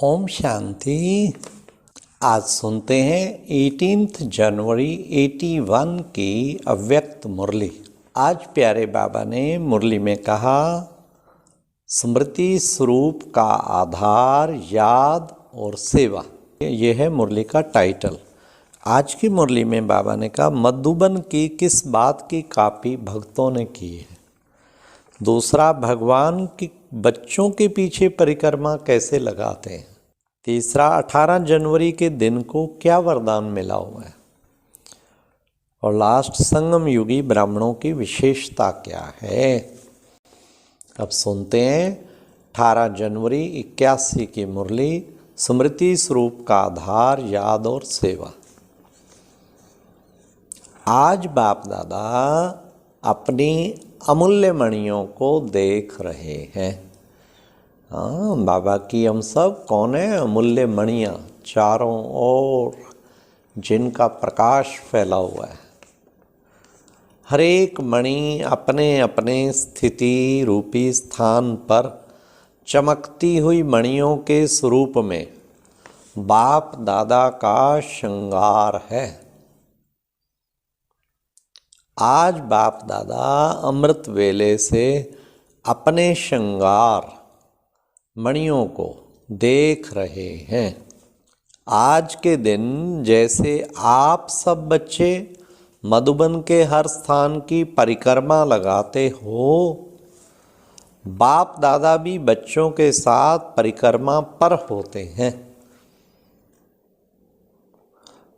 ओम शांति। आज सुनते हैं 18 जनवरी 81 की अव्यक्त मुरली। आज प्यारे बाबा ने मुरली में कहा, स्मृति स्वरूप का आधार याद और सेवा। यह है मुरली का टाइटल। आज की मुरली में बाबा ने कहा, मधुबन की किस बात की कॉपी भक्तों ने की है। दूसरा, भगवान की बच्चों के पीछे परिक्रमा कैसे लगाते हैं। तीसरा, 18 जनवरी के दिन को क्या वरदान मिला हुआ है। और लास्ट, संगम युगी ब्राह्मणों की विशेषता क्या है। अब सुनते हैं 18 जनवरी 81 की मुरली, स्मृति स्वरूप का आधार याद और सेवा। आज बाप दादा अपनी अमूल्य मणियों को देख रहे हैं। हाँ, बाबा की हम सब कौन है, अमूल्य मणियाँ चारों ओर जिनका प्रकाश फैला हुआ है। हर एक मणि अपने अपने स्थिति रूपी स्थान पर चमकती हुई मणियों के स्वरूप में बाप दादा का श्रृंगार है। आज बाप दादा अमृत वेले से अपने श्रृंगार मणियों को देख रहे हैं। आज के दिन जैसे आप सब बच्चे मधुबन के हर स्थान की परिक्रमा लगाते हो, बाप दादा भी बच्चों के साथ परिक्रमा पर होते हैं।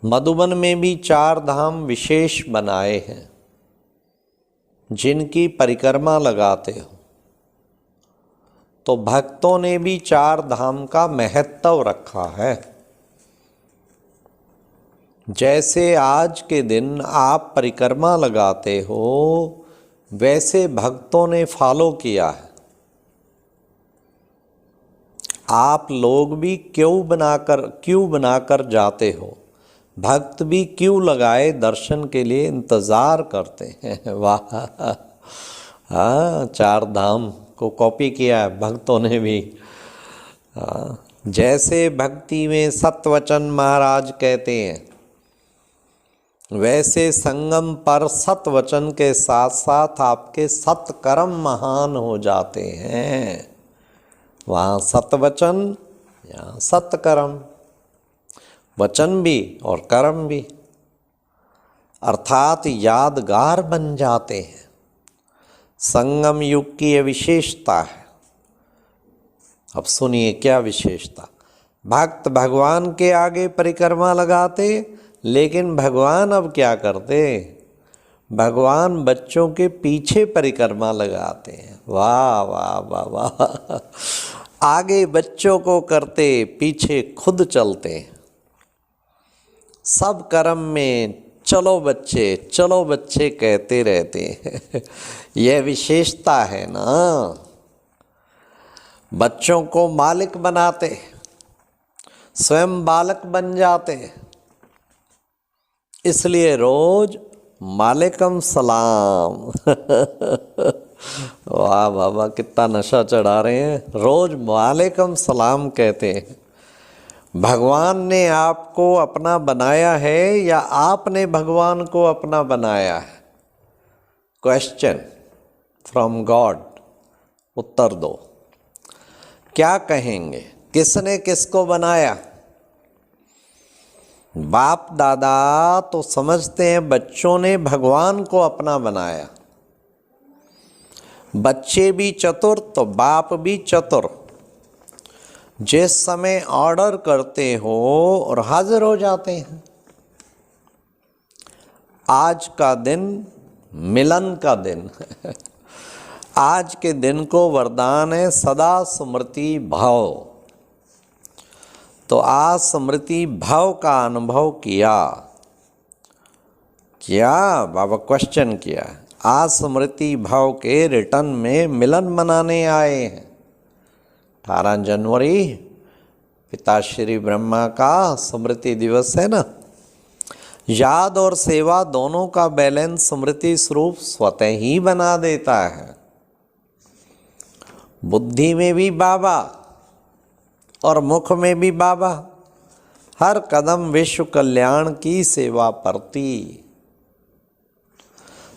मधुबन में भी 4 धाम विशेष बनाए हैं जिनकी परिक्रमा लगाते हो। तो भक्तों ने भी 4 धाम का महत्व रखा है। जैसे आज के दिन आप परिक्रमा लगाते हो, वैसे भक्तों ने फॉलो किया है। आप लोग भी क्यों बनाकर जाते हो। भक्त भी क्यों लगाए दर्शन के लिए इंतज़ार करते हैं। वाह, हाँ, 4 धाम को कॉपी किया है भक्तों ने भी। जैसे भक्ति में सतवचन महाराज कहते हैं, वैसे संगम पर सतवचन के साथ साथ आपके सत्कर्म महान हो जाते हैं। वहाँ सतवचन, यहाँ सत्कर्म, वचन भी और कर्म भी, अर्थात यादगार बन जाते हैं। संगम युग की यह विशेषता है। अब सुनिए क्या विशेषता। भक्त भगवान के आगे परिक्रमा लगाते, लेकिन भगवान अब क्या करते, भगवान बच्चों के पीछे परिक्रमा लगाते हैं। वाह वाह वाह वाह। आगे बच्चों को करते, पीछे खुद चलते हैं। सब कर्म में चलो बच्चे कहते रहते हैं। यह विशेषता है ना। बच्चों को मालिक बनाते, स्वयं बालक बन जाते। इसलिए रोज मालिकम सलाम। वाह बाबा, कितना नशा चढ़ा रहे हैं। रोज मालिकम सलाम कहते हैं। भगवान ने आपको अपना बनाया है या आपने भगवान को अपना बनाया है। Question from God. उत्तर दो। क्या कहेंगे, किसने किसको बनाया। बाप दादा तो समझते हैं बच्चों ने भगवान को अपना बनाया। बच्चे भी चतुर तो बाप भी चतुर। जिस समय ऑर्डर करते हो और हाजिर हो जाते हैं। आज का दिन मिलन का दिन है। आज के दिन को वरदान है सदा स्मृति भाव। तो आज स्मृति भाव का अनुभव किया। क्या बाबा क्वेश्चन किया। आज स्मृति भाव के रिटर्न में मिलन मनाने आए हैं। 18 जनवरी पिता श्री ब्रह्मा का स्मृति दिवस है ना। याद और सेवा दोनों का बैलेंस स्मृति स्वरूप स्वतः ही बना देता है। बुद्धि में भी बाबा, और मुख में भी बाबा, हर कदम विश्व कल्याण की सेवा परती।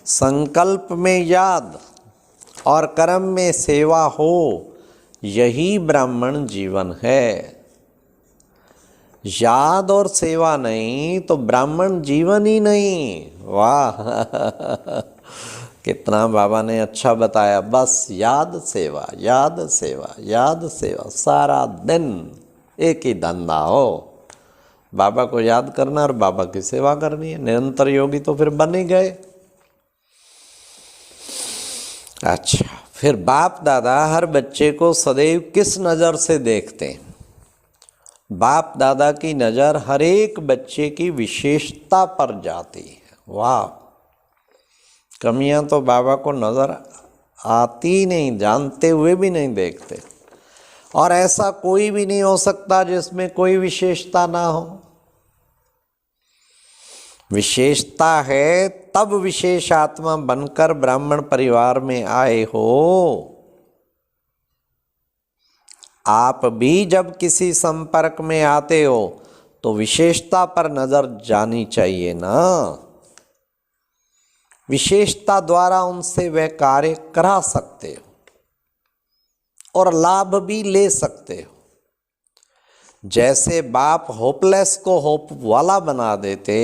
संकल्प में याद और कर्म में सेवा हो, यही ब्राह्मण जीवन है। याद और सेवा नहीं तो ब्राह्मण जीवन ही नहीं। वाह कितना बाबा ने अच्छा बताया। बस याद सेवा, याद सेवा, याद सेवा, सारा दिन एक ही धंधा हो, बाबा को याद करना और बाबा की सेवा करनी है। निरंतर योगी तो फिर बन ही गए। अच्छा, फिर बाप दादा हर बच्चे को सदैव किस नज़र से देखते हैं? बाप दादा की नज़र हर एक बच्चे की विशेषता पर जाती है। वाह, कमियां तो बाबा को नज़र आती नहीं, जानते हुए भी नहीं देखते। और ऐसा कोई भी नहीं हो सकता जिसमें कोई विशेषता ना हो। विशेषता है तब विशेष आत्मा बनकर ब्राह्मण परिवार में आए हो। आप भी जब किसी संपर्क में आते हो तो विशेषता पर नजर जानी चाहिए ना। विशेषता द्वारा उनसे वह कार्य करा सकते हो और लाभ भी ले सकते हो। जैसे बाप होपलेस को होप वाला बना देते,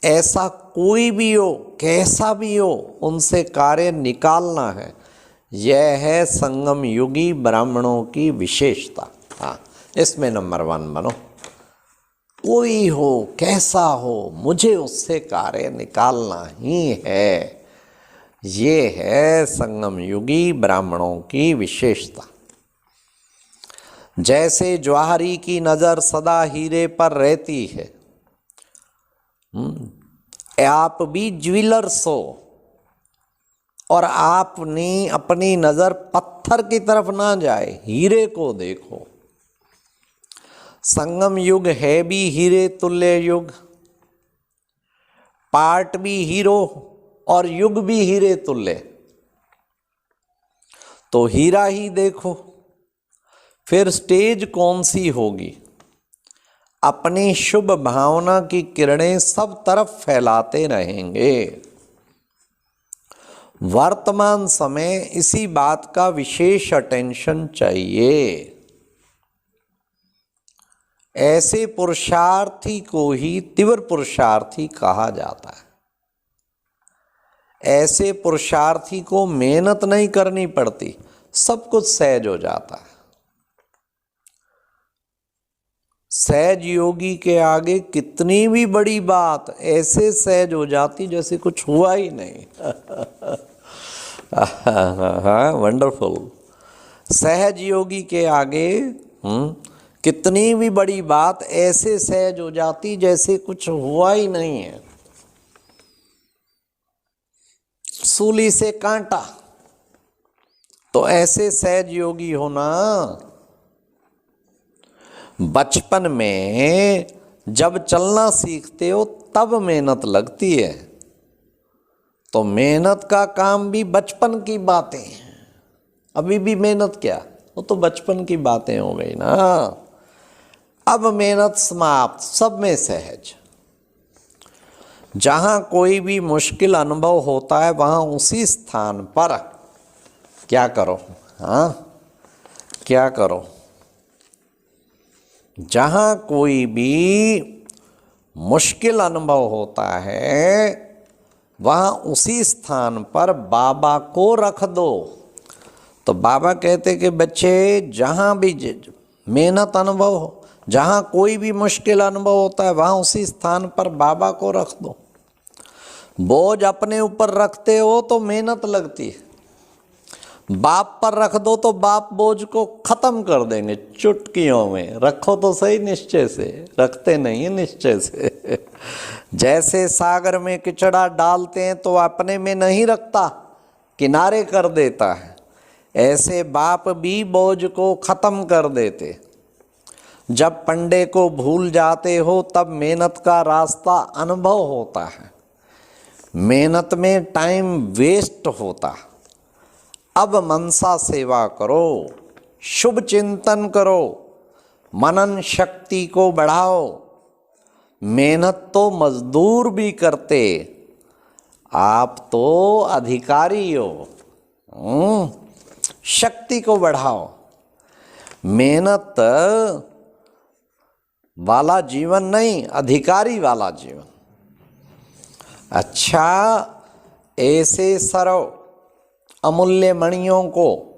ऐसा कोई भी हो, कैसा भी हो, उनसे कार्य निकालना है। यह है संगम युगी ब्राह्मणों की विशेषता। हाँ, इसमें नंबर 1 बनो। कोई हो, कैसा हो, मुझे उससे कार्य निकालना ही है। ये है संगम युगी ब्राह्मणों की विशेषता। जैसे ज्वाहरी की नज़र सदा हीरे पर रहती है, आप भी ज्वेलर्स हो और आपने अपनी नज़र पत्थर की तरफ ना जाए, हीरे को देखो। संगम युग है भी हीरे तुल्य युग, पार्ट भी हीरो और युग भी हीरे तुल्य। तो हीरा ही देखो, फिर स्टेज कौन सी होगी? अपनी शुभ भावना की किरणें सब तरफ फैलाते रहेंगे। वर्तमान समय इसी बात का विशेष अटेंशन चाहिए। ऐसे पुरुषार्थी को ही तीव्र पुरुषार्थी कहा जाता है। ऐसे पुरुषार्थी को मेहनत नहीं करनी पड़ती, सब कुछ सहज हो जाता है। सहज योगी के आगे कितनी भी बड़ी बात ऐसे सहज हो जाती जैसे कुछ हुआ ही नहीं। हाँ, वंडरफुल। सहज योगी के आगे कितनी भी बड़ी बात ऐसे सहज हो जाती जैसे कुछ हुआ ही नहीं है। सूली से कांटा, तो ऐसे सहज योगी होना। बचपन में जब चलना सीखते हो तब मेहनत लगती है, तो मेहनत का काम भी बचपन की बातें हैं। अभी भी मेहनत क्या, वो तो बचपन की बातें हो गई ना। अब मेहनत समाप्त, सब में सहज। जहाँ कोई भी मुश्किल अनुभव होता है वहाँ उसी स्थान पर क्या करो? हाँ, क्या करो? जहाँ कोई भी मुश्किल अनुभव होता है वहाँ उसी स्थान पर बाबा को रख दो। तो बाबा कहते कि बच्चे, जहाँ भी मेहनत अनुभव हो, जहाँ कोई भी मुश्किल अनुभव होता है वहाँ उसी स्थान पर बाबा को रख दो। बोझ अपने ऊपर रखते हो तो मेहनत लगती है, बाप पर रख दो तो बाप बोझ को खत्म कर देंगे चुटकियों में। रखो तो सही निश्चय से, रखते नहीं है निश्चय से। जैसे सागर में किचड़ा डालते हैं तो अपने में नहीं रखता, किनारे कर देता है, ऐसे बाप भी बोझ को खत्म कर देते। जब पंडे को भूल जाते हो तब मेहनत का रास्ता अनुभव होता है। मेहनत में टाइम वेस्ट होता। अब मनसा सेवा करो, शुभ चिंतन करो, मनन शक्ति को बढ़ाओ। मेहनत तो मजदूर भी करते, आप तो अधिकारी हो। शक्ति को बढ़ाओ। मेहनत वाला जीवन नहीं, अधिकारी वाला जीवन। अच्छा, ऐसे सर्व अमूल्य मणियों को,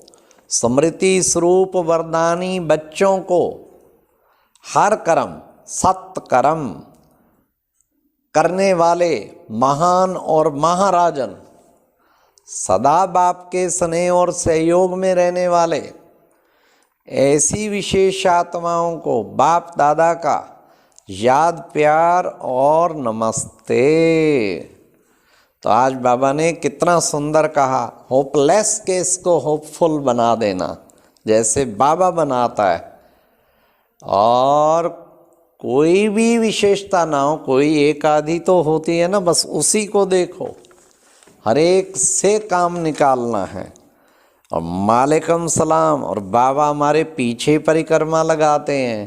स्मृति स्वरूप वरदानी बच्चों को हर कर्म सत्कर्म करने वाले महान और महाराजन, सदा बाप के स्नेह और सहयोग में रहने वाले ऐसी विशेष आत्माओं को बाप दादा का याद प्यार और नमस्ते। तो आज बाबा ने कितना सुंदर कहा, होपलेस केस को होपफुल बना देना, जैसे बाबा बनाता है। और कोई भी विशेषता ना हो, कोई एक आधी तो होती है ना, बस उसी को देखो, हर एक से काम निकालना है। और मालेकुम सलाम, और बाबा हमारे पीछे परिक्रमा लगाते हैं।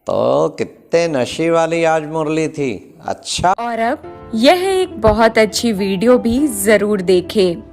तो कितने नशे वाली आज मुरली थी। अच्छा, और अब यह एक बहुत अच्छी वीडियो भी जरूर देखें।